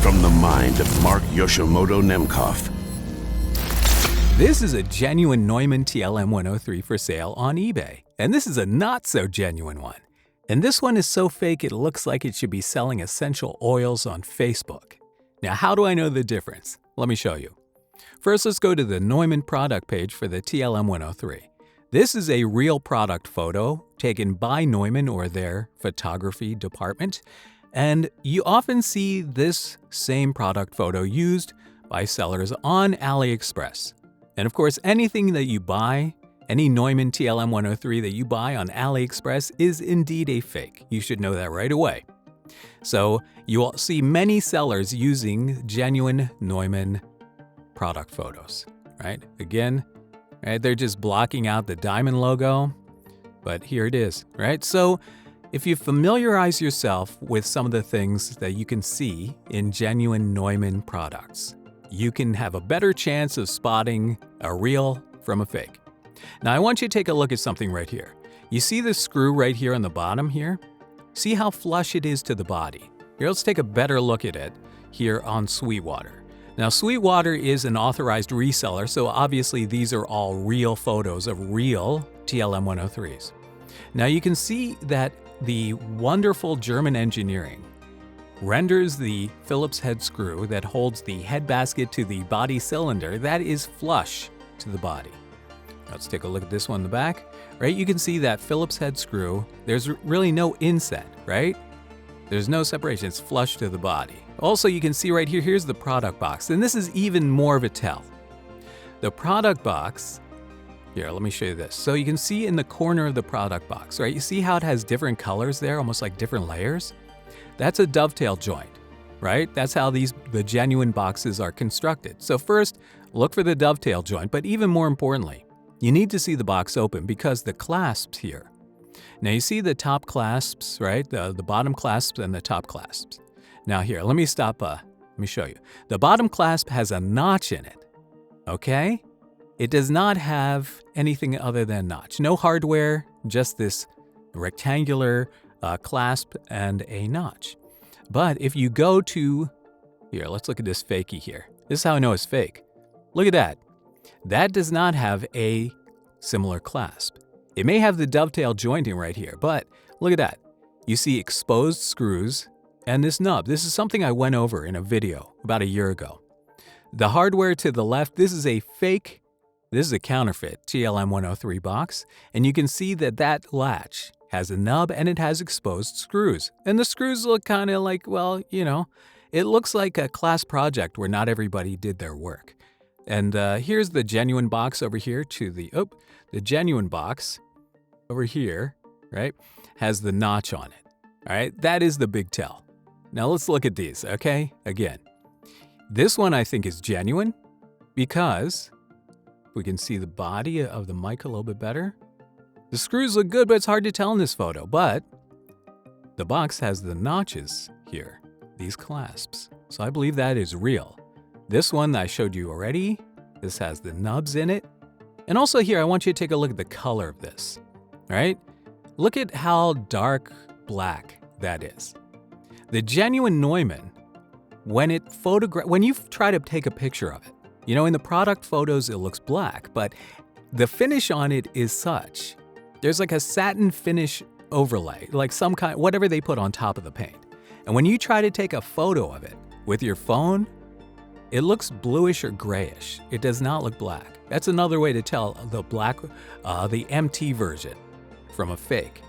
from the mind of Mark Yoshimoto Nemcoff. This is a genuine Neumann TLM103 for sale on eBay, and this is a not-so-genuine one. And this one is so fake it looks like it should be selling essential oils on Facebook. Now, how do I know the difference? Let me show you. First, let's go to the Neumann product page for the TLM103. This is a real product photo taken by Neumann or their photography department, and you often see this same product photo used by sellers on AliExpress. And of course, anything that you buy, any Neumann TLM103 that you buy on AliExpress is indeed a fake. You should know that right away. So you will see many sellers using genuine Neumann product photos, right? Again, right, they're just blocking out the diamond logo, but here it is, right? So if you familiarize yourself with some of the things that you can see in genuine Neumann products, you can have a better chance of spotting a real from a fake. Now, I want you to take a look at something right here. You see the screw right here on the bottom here? See how flush it is to the body. Here, let's take a better look at it here on Sweetwater. Now, Sweetwater is an authorized reseller, so obviously these are all real photos of real TLM103s. Now, you can see that the wonderful German engineering renders the Phillips head screw that holds the head basket to the body cylinder that is flush to the body. Let's take a look at this one in the back, right? You can see that Phillips head screw, there's really no inset, right? There's no separation, it's flush to the body. Also, you can see right here, here's the product box, and this is even more of a tell. The product box, here, let me show you this. So you can see in the corner of the product box, right? You see how it has different colors there, almost like different layers? That's a dovetail joint, right? That's how the genuine boxes are constructed. So first, look for the dovetail joint, but even more importantly, you need to see the box open because the clasps here. Now you see the top clasps, right? The bottom clasps and the top clasps. Now here, let me show you. The bottom clasp has a notch in it, okay? It does not have anything other than notch. No hardware, just this rectangular clasp and a notch. But if you go to, here, let's look at this fakie here. This is how I know it's fake. Look at that. That does not have a similar clasp. It may have the dovetail jointing right here, but look at that. You see exposed screws and this nub. This is something I went over in a video about a year ago. The hardware to the left, this is a counterfeit TLM103 box, and you can see that that latch has a nub and it has exposed screws. And the screws look kind of like, well, you know, it looks like a class project where not everybody did their work. And here's the genuine box over here the genuine box over here, right, has the notch on it. All right, that is the big tell. Now let's look at these, okay? Again, this one I think is genuine because we can see the body of the mic a little bit better. The screws look good, but it's hard to tell in this photo. But the box has the notches here, these clasps. So I believe that is real. This one I showed you already, this has the nubs in it. And also here, I want you to take a look at the color of this, all right? Look at how dark black that is. The genuine Neumann, when you try to take a picture of it, you know, in the product photos, it looks black, but the finish on it is such. There's like a satin finish overlay, like some kind, whatever they put on top of the paint. And when you try to take a photo of it with your phone, it looks bluish or grayish. It does not look black. That's another way to tell the MT version from a fake.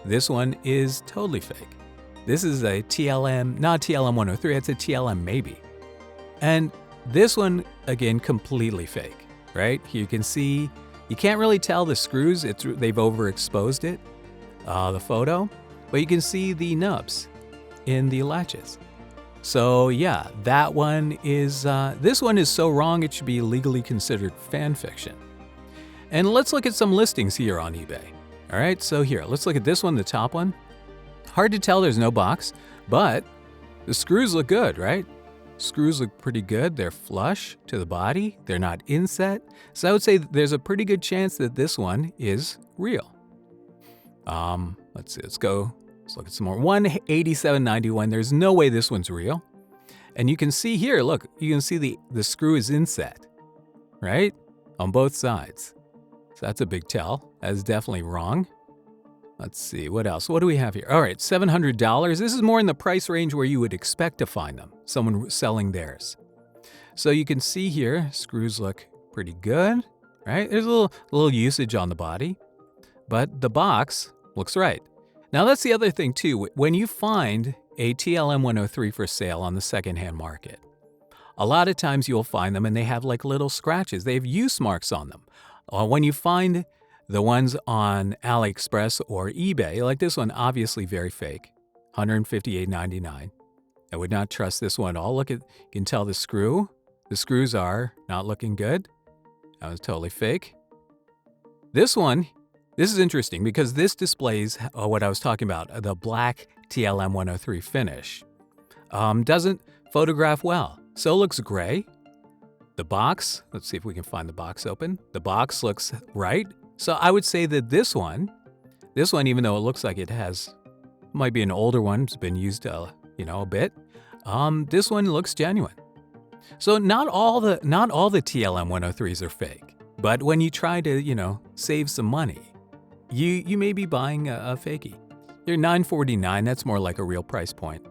This one is totally fake. This is a TLM, not TLM103, it's a TLM maybe. And this one, again, completely fake, right? You can see, you can't really tell the screws, they've overexposed it, the photo, but you can see the nubs in the latches. So yeah, that one is, this one is so wrong it should be legally considered fan fiction. And let's look at some listings here on eBay. All right, so here, let's look at this one, the top one. Hard to tell, there's no box, but the screws look good, right? Screws look pretty good. They're flush to the body. They're not inset. So I would say there's a pretty good chance that this one is real. Let's see, let's look at some more. 187.91, there's no way this one's real. And you can see here, look, you can see the screw is inset, right? On both sides. So that's a big tell. That's definitely wrong. Let's see, what else? What do we have here? All right, $700. This is more in the price range where you would expect to find them, someone selling theirs. So you can see here, screws look pretty good, right? There's a little usage on the body, but the box looks right. Now that's the other thing too. When you find a TLM103 for sale on the secondhand market, a lot of times you'll find them and they have like little scratches. They have use marks on them. When you find the ones on AliExpress or eBay, like this one, obviously very fake, $158.99. I would not trust this one at all. Look at, you can tell the screw. The screws are not looking good. That was totally fake. This one, this is interesting because this displays what I was talking about, the black TLM103 finish. Doesn't photograph well. So it looks gray. The box, let's see if we can find the box open. The box looks right. So I would say that this one, even though it looks like it might be an older one, it's been used, a bit. This one looks genuine. So not all the TLM103s are fake, but when you try to, save some money, you may be buying a fakie. You're $949, that's more like a real price point.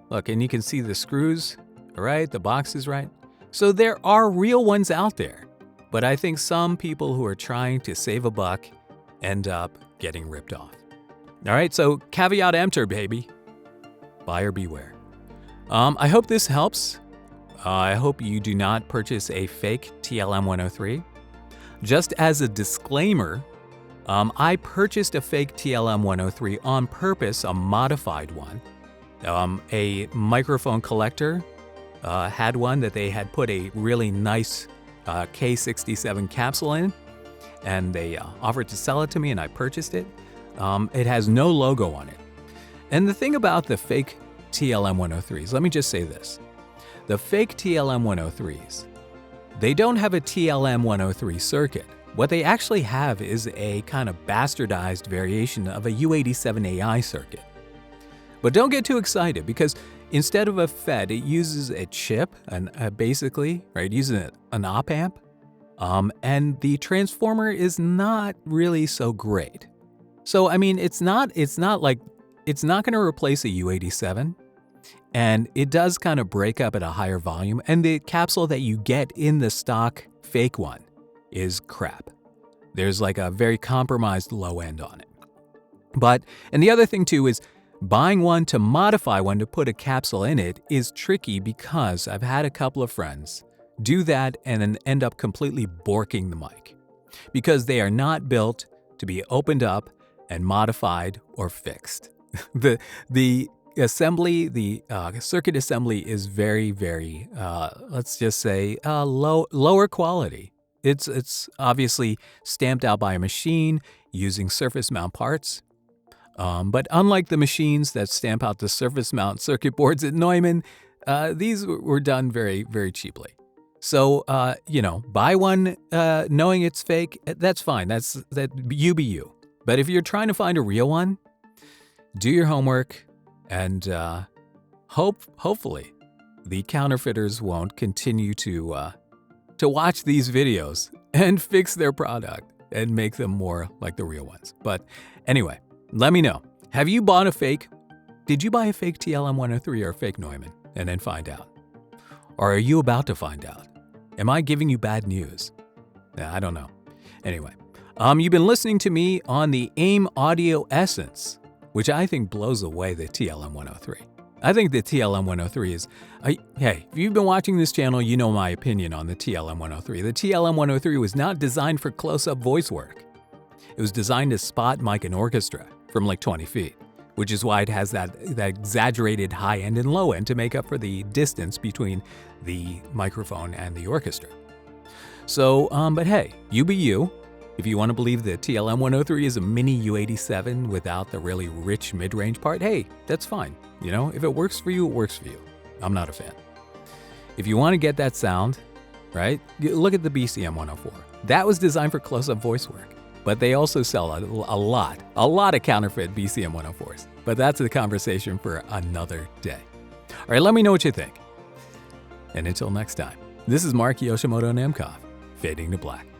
Look, and you can see the screws, right? The box is right. So there are real ones out there, but I think some people who are trying to save a buck end up getting ripped off. All right, so caveat emptor, baby. Buyer beware. I hope this helps. I hope you do not purchase a fake TLM103. Just as a disclaimer, I purchased a fake TLM103 on purpose, a modified one. A microphone collector had one that they had put a really nice K67 capsule in, and they offered to sell it to me, and I purchased it. It has no logo on it. And the thing about the fake TLM103s, let me just say this. The fake TLM103s, they don't have a TLM103 circuit. What they actually have is a kind of bastardized variation of a U87AI circuit. But don't get too excited because instead of a FET, it uses a chip, basically, right? It uses an op amp, and the transformer is not really so great. So I mean, it's not going to replace a U87, and it does kind of break up at a higher volume. And the capsule that you get in the stock fake one is crap. There's like a very compromised low end on it. And the other thing too is, buying one to modify one to put a capsule in it is tricky because I've had a couple of friends do that and then end up completely borking the mic because they are not built to be opened up and modified or fixed. The assembly, the circuit assembly is very, very, let's just say, lower quality. It's obviously stamped out by a machine using surface mount parts. But unlike the machines that stamp out the surface mount circuit boards at Neumann, these were done very, very cheaply. So, buy one knowing it's fake, that's fine. That you be you. But if you're trying to find a real one, do your homework and hopefully the counterfeiters won't continue to watch these videos and fix their product and make them more like the real ones. But anyway, let me know. Have you bought a fake? Did you buy a fake TLM103 or a fake Neumann and then find out? Or are you about to find out? Am I giving you bad news? I don't know. Anyway, you've been listening to me on the AIM Audio Essence, which I think blows away the TLM103. I think the TLM103 is, hey, if you've been watching this channel, you know my opinion on the TLM103. The TLM103 was not designed for close-up voice work. It was designed to spot mic an orchestra from like 20 feet, which is why it has that exaggerated high end and low end to make up for the distance between the microphone and the orchestra. So, but hey, you be you. If you want to believe the TLM103 is a mini U87 without the really rich mid-range part, hey, that's fine. If it works for you, it works for you. I'm not a fan. If you want to get that sound, right, look at the BCM104. That was designed for close-up voice work. But they also sell a lot of counterfeit BCM104s. But that's a conversation for another day. All right, let me know what you think. And until next time, this is Mark Yoshimoto Nemcoff, fading to black.